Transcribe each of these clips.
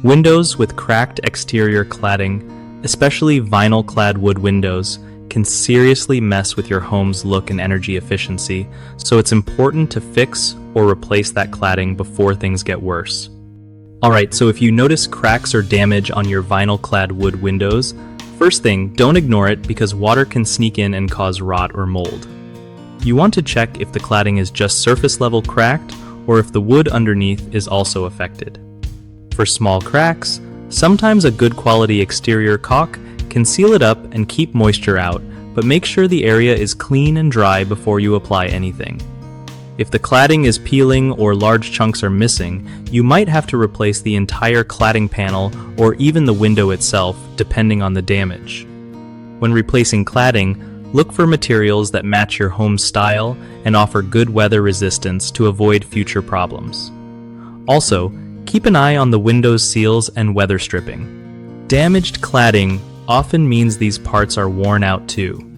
Windows with cracked exterior cladding, especially vinyl-clad wood windows, can seriously mess with your home's look and energy efficiency, so it's important to fix or replace that cladding before things get worse. Alright, so if you notice cracks or damage on your vinyl-clad wood windows, first thing, don't ignore it because water can sneak in and cause rot or mold. You want to check if the cladding is just surface level cracked or if the wood underneath is also affected. For small cracks, sometimes a good quality exterior caulk can seal it up and keep moisture out, but make sure the area is clean and dry before you apply anything. If the cladding is peeling or large chunks are missing, you might have to replace the entire cladding panel or even the window itself, depending on the damage. When replacing cladding, look for materials that match your home's style and offer good weather resistance to avoid future problems. Also, keep an eye on the window's seals and weather stripping. Damaged cladding often means these parts are worn out too.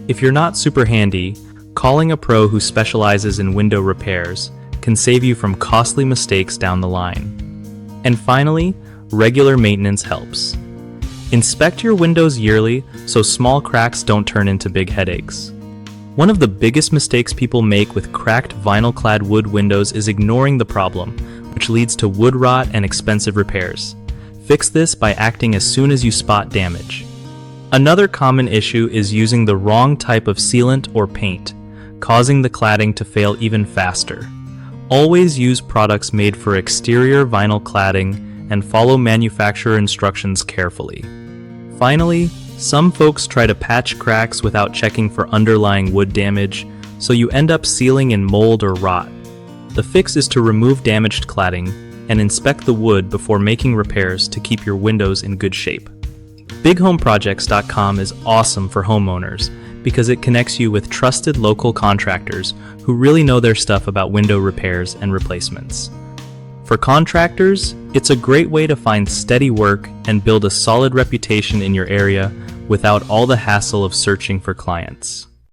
If you're not super handy, calling a pro who specializes in window repairs can save you from costly mistakes down the line. And finally, regular maintenance helps. Inspect your windows yearly so small cracks don't turn into big headaches. One of the biggest mistakes people make with cracked vinyl-clad wood windows is ignoring the problem, which leads to wood rot and expensive repairs. Fix this by acting as soon as you spot damage. Another common issue is using the wrong type of sealant or paint, causing the cladding to fail even faster. Always use products made for exterior vinyl cladding and follow manufacturer instructions carefully. Finally, some folks try to patch cracks without checking for underlying wood damage, so you end up sealing in mold or rot. The fix is to remove damaged cladding and inspect the wood before making repairs to keep your windows in good shape. BigHomeProjects.com is awesome for homeowners because it connects you with trusted local contractors who really know their stuff about window repairs and replacements. For contractors, it's a great way to find steady work and build a solid reputation in your area without all the hassle of searching for clients.